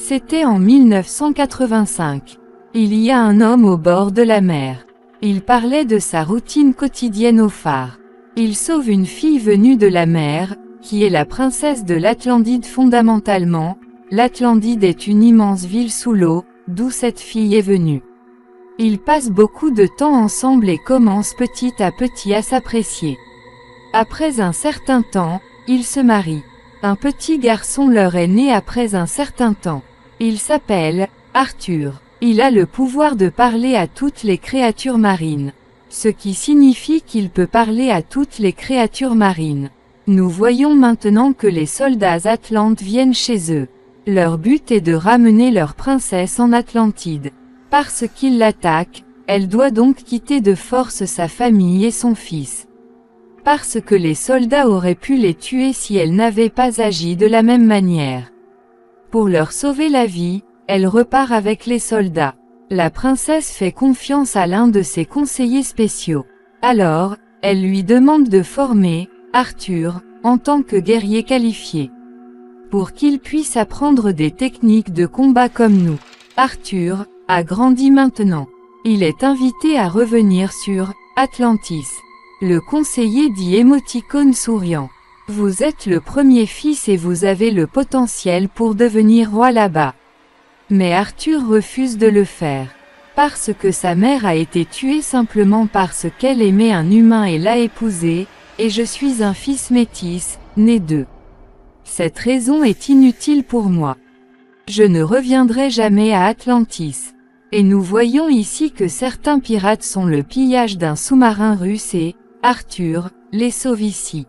C'était en 1985. Il y a un homme au bord de la mer. Il parlait de sa routine quotidienne au phare. Il sauve une fille venue de la mer, qui est la princesse de l'Atlantide fondamentalement. L'Atlantide est une immense ville sous l'eau, d'où cette fille est venue. Ils passent beaucoup de temps ensemble et commencent petit à petit à s'apprécier. Après un certain temps, ils se marient. Un petit garçon leur est né après un certain temps. Il s'appelle Arthur. Il a le pouvoir de parler à toutes les créatures marines. Ce qui signifie qu'il peut parler à toutes les créatures marines. Nous voyons maintenant que les soldats atlantes viennent chez eux. Leur but est de ramener leur princesse en Atlantide. Parce qu'ils l'attaquent, elle doit donc quitter de force sa famille et son fils. Parce que les soldats auraient pu les tuer si elle n'avait pas agi de la même manière. Pour leur sauver la vie, elle repart avec les soldats. La princesse fait confiance à l'un de ses conseillers spéciaux. Alors, elle lui demande de former Arthur en tant que guerrier qualifié. Pour qu'il puisse apprendre des techniques de combat comme nous. Arthur a grandi maintenant. Il est invité à revenir sur Atlantis. Le conseiller dit émoticône souriant. Vous êtes le premier fils et vous avez le potentiel pour devenir roi là-bas. Mais Arthur refuse de le faire. Parce que sa mère a été tuée simplement parce qu'elle aimait un humain et l'a épousé, et je suis un fils métis, né d'eux. Cette raison est inutile pour moi. Je ne reviendrai jamais à Atlantis. Et nous voyons ici que certains pirates sont le pillage d'un sous-marin russe et Arthur les sauve ici.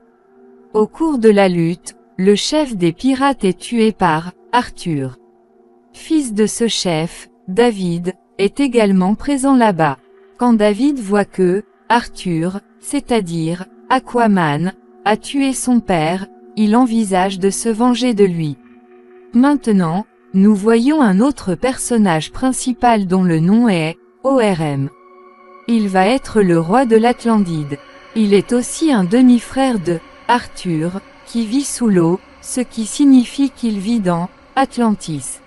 Au cours de la lutte, le chef des pirates est tué par Arthur. Fils de ce chef, David, est également présent là-bas. Quand David voit que Arthur, c'est-à-dire Aquaman, a tué son père, il envisage de se venger de lui. Maintenant, nous voyons un autre personnage principal dont le nom est ORM. Il va être le roi de l'Atlantide. Il est aussi un demi-frère de Arthur, qui vit sous l'eau, ce qui signifie qu'il vit dans Atlantis.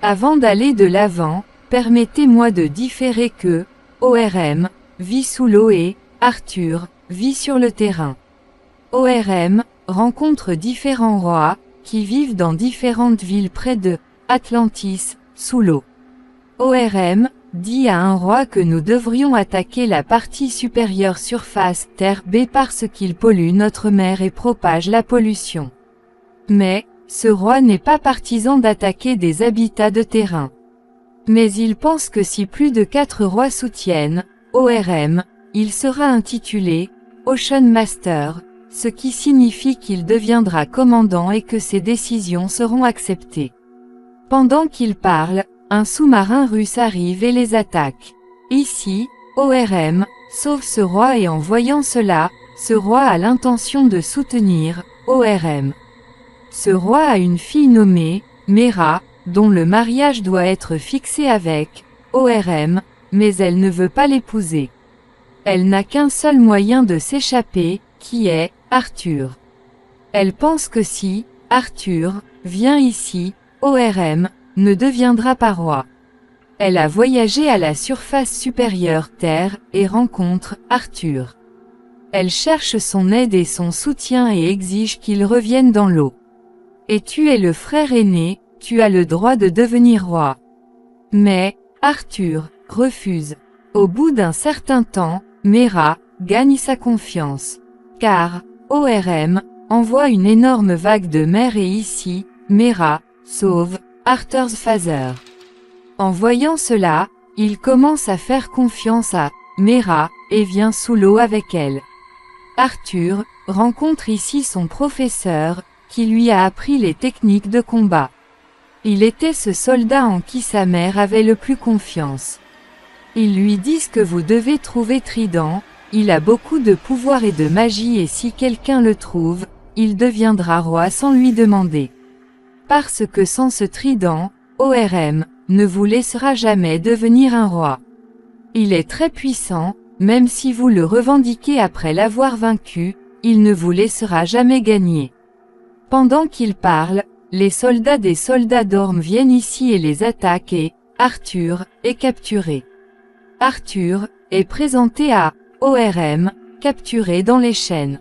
Avant d'aller de l'avant, permettez-moi de différer que ORM vit sous l'eau et Arthur vit sur le terrain. ORM rencontre différents rois, qui vivent dans différentes villes près de Atlantis, sous l'eau. ORM dit à un roi que nous devrions attaquer la partie supérieure surface Terre B parce qu'il pollue notre mer et propage la pollution. Mais, ce roi n'est pas partisan d'attaquer des habitats de terrain. Mais il pense que si plus de 4 rois soutiennent ORM, il sera intitulé Ocean Master, ce qui signifie qu'il deviendra commandant et que ses décisions seront acceptées. Pendant qu'il parle, un sous-marin russe arrive et les attaque. Ici, ORM sauve ce roi et en voyant cela, ce roi a l'intention de soutenir ORM. Ce roi a une fille nommée Mera, dont le mariage doit être fixé avec ORM, mais elle ne veut pas l'épouser. Elle n'a qu'un seul moyen de s'échapper, qui est Arthur. Elle pense que si Arthur vient ici, ORM ne deviendra pas roi. Elle a voyagé à la surface supérieure Terre et rencontre Arthur. Elle cherche son aide et son soutien et exige qu'il revienne dans l'eau. Et tu es le frère aîné, tu as le droit de devenir roi. Mais Arthur refuse. Au bout d'un certain temps, Mera gagne sa confiance. Car ORM envoie une énorme vague de mer et ici, Mera sauve Arthur's father. En voyant cela, il commence à faire confiance à Mera et vient sous l'eau avec elle. Arthur rencontre ici son professeur, qui lui a appris les techniques de combat. Il était ce soldat en qui sa mère avait le plus confiance. Ils lui disent que vous devez trouver Trident, il a beaucoup de pouvoir et de magie et si quelqu'un le trouve, il deviendra roi sans lui demander. Parce que sans ce trident, ORM ne vous laissera jamais devenir un roi. Il est très puissant, même si vous le revendiquez après l'avoir vaincu, il ne vous laissera jamais gagner. Pendant qu'il parle, les soldats des soldats d'Orm viennent ici et les attaquent et Arthur est capturé. Arthur est présenté à ORM, capturé dans les chaînes.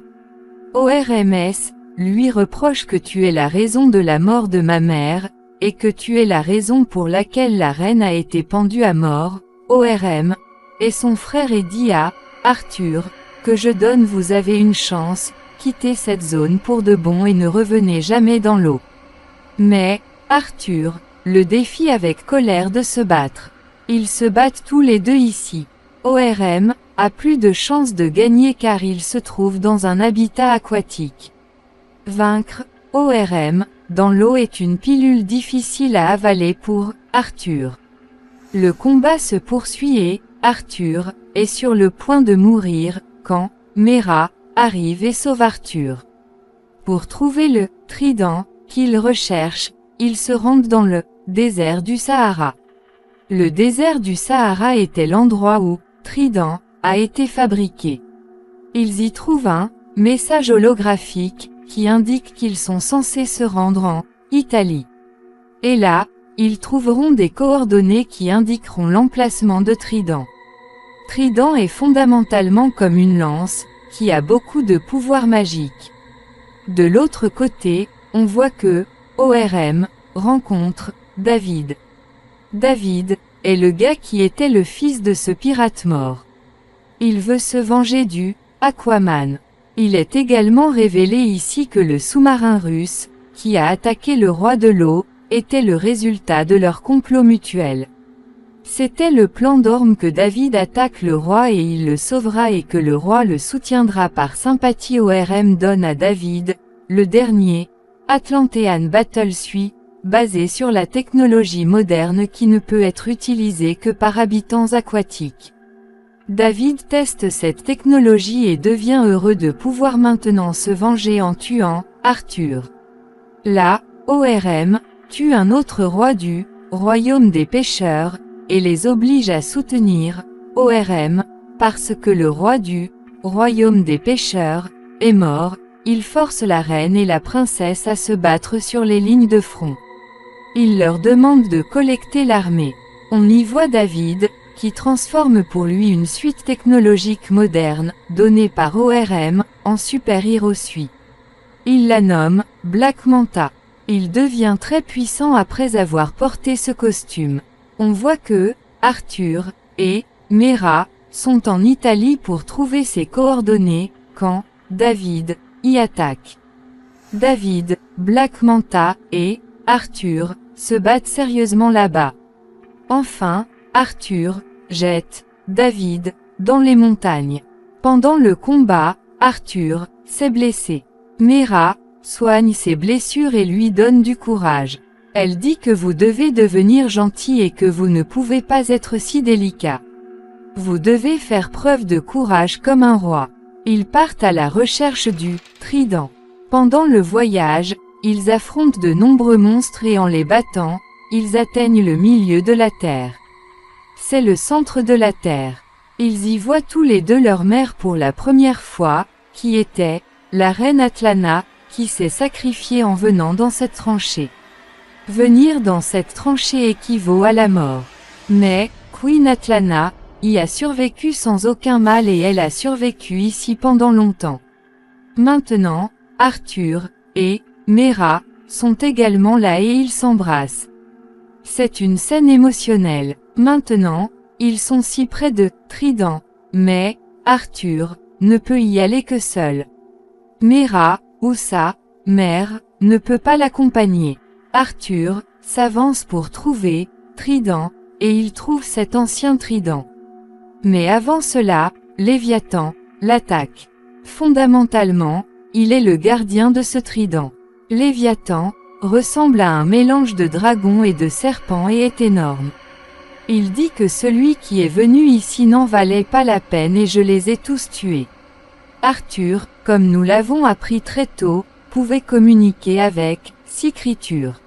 ORMS lui reproche que tu es la raison de la mort de ma mère, et que tu es la raison pour laquelle la reine a été pendue à mort. ORM et son frère et dit à Arthur que je donne, vous avez une chance, quittez cette zone pour de bon et ne revenez jamais dans l'eau. Mais Arthur le défie avec colère de se battre. Ils se battent tous les deux ici. ORM a plus de chances de gagner car il se trouve dans un habitat aquatique. Vaincre ORM dans l'eau est une pilule difficile à avaler pour Arthur. Le combat se poursuit et Arthur est sur le point de mourir quand Mera arrive et sauve Arthur. Pour trouver le trident qu'il recherche, ils se rendent dans le désert du Sahara. Le désert du Sahara était l'endroit où trident a été fabriqué. Ils y trouvent un message holographique qui indique qu'ils sont censés se rendre en Italie. Et là, ils trouveront des coordonnées qui indiqueront l'emplacement de Trident. Trident est fondamentalement comme une lance, qui a beaucoup de pouvoir magique. De l'autre côté, on voit que ORM rencontre David. David est le gars qui était le fils de ce pirate mort. Il veut se venger du Aquaman. Il est également révélé ici que le sous-marin russe, qui a attaqué le roi de l'eau, était le résultat de leur complot mutuel. C'était le plan d'Orm que David attaque le roi et il le sauvera et que le roi le soutiendra par sympathie. ORM donne à David, le dernier, Atlantean Battle Suit, basé sur la technologie moderne qui ne peut être utilisée que par habitants aquatiques. David teste cette technologie et devient heureux de pouvoir maintenant se venger en tuant Arthur. Là, ORM tue un autre roi du royaume des pêcheurs, et les oblige à soutenir ORM, parce que le roi du royaume des pêcheurs est mort. Il force la reine et la princesse à se battre sur les lignes de front. Il leur demande de collecter l'armée. On y voit David, qui transforme pour lui une suite technologique moderne, donnée par ORM, en super-héros suit. Il la nomme Black Manta. Il devient très puissant après avoir porté ce costume. On voit que Arthur et Mera sont en Italie pour trouver ses coordonnées, quand David y attaque. David, Black Manta et Arthur se battent sérieusement là-bas. Enfin, Arthur jette David dans les montagnes. Pendant le combat, Arthur s'est blessé. Mera soigne ses blessures et lui donne du courage. Elle dit que vous devez devenir gentil et que vous ne pouvez pas être si délicat. Vous devez faire preuve de courage comme un roi. Ils partent à la recherche du trident. Pendant le voyage, ils affrontent de nombreux monstres et en les battant, ils atteignent le milieu de la Terre. C'est le centre de la Terre. Ils y voient tous les deux leur mère pour la première fois, qui était la reine Atlana, qui s'est sacrifiée en venant dans cette tranchée. Venir dans cette tranchée équivaut à la mort. Mais, Queen Atlana y a survécu sans aucun mal et elle a survécu ici pendant longtemps. Maintenant, Arthur et Mera sont également là et ils s'embrassent. C'est une scène émotionnelle. Maintenant, ils sont si près de Trident, mais Arthur ne peut y aller que seul. Mera, ou sa mère, ne peut pas l'accompagner. Arthur s'avance pour trouver Trident, et il trouve cet ancien trident. Mais avant cela, Léviathan l'attaque. Fondamentalement, il est le gardien de ce trident. Léviathan ressemble à un mélange de dragon et de serpent et est énorme. Il dit que celui qui est venu ici n'en valait pas la peine et je les ai tous tués. Arthur, comme nous l'avons appris très tôt, pouvait communiquer avec Écriture.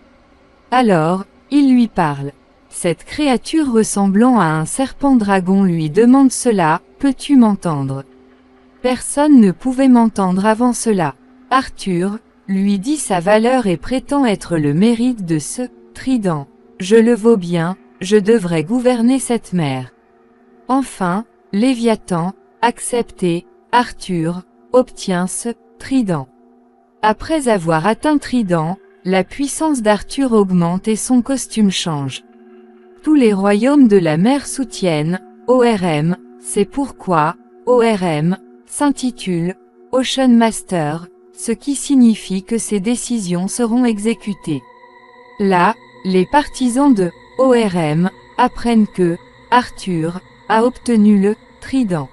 Alors, il lui parle. Cette créature ressemblant à un serpent-dragon lui demande cela, peux-tu m'entendre? Personne ne pouvait m'entendre avant cela. Arthur lui dit sa valeur et prétend être le mérite de ce trident. Je le vaux bien, je devrais gouverner cette mer. Enfin, Léviathan, accepté, Arthur, obtient ce trident. Après avoir atteint Trident, la puissance d'Arthur augmente et son costume change. Tous les royaumes de la mer soutiennent ORM, c'est pourquoi ORM s'intitule Ocean Master, ce qui signifie que ses décisions seront exécutées. Là, les partisans de ORM apprennent que Arthur a obtenu le trident.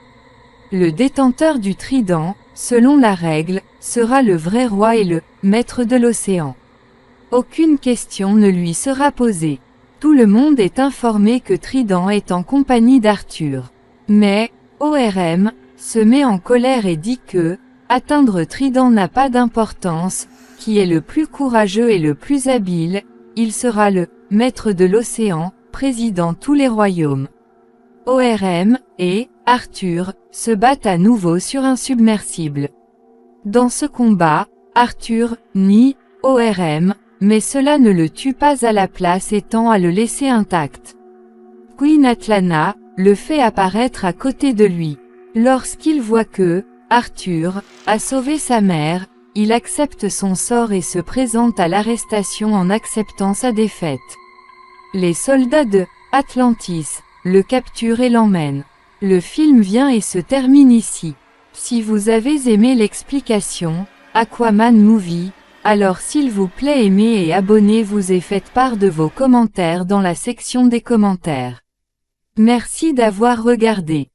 Le détenteur du trident, selon la règle, sera le vrai roi et le maître de l'océan. Aucune question ne lui sera posée. Tout le monde est informé que Trident est en compagnie d'Arthur. Mais, ORM, se met en colère et dit que, atteindre Trident n'a pas d'importance, qui est le plus courageux et le plus habile, il sera le maître de l'océan, président tous les royaumes. ORM et Arthur se battent à nouveau sur un submersible. Dans ce combat, Arthur nie ORM, mais cela ne le tue pas à la place et tend à le laisser intact. Queen Atlana le fait apparaître à côté de lui. Lorsqu'il voit que Arthur a sauvé sa mère, il accepte son sort et se présente à l'arrestation en acceptant sa défaite. Les soldats de Atlantis le capturent et l'emmènent. Le film vient et se termine ici. Si vous avez aimé l'explication, Aquaman Movie, alors s'il vous plaît aimez et abonnez-vous et faites part de vos commentaires dans la section des commentaires. Merci d'avoir regardé.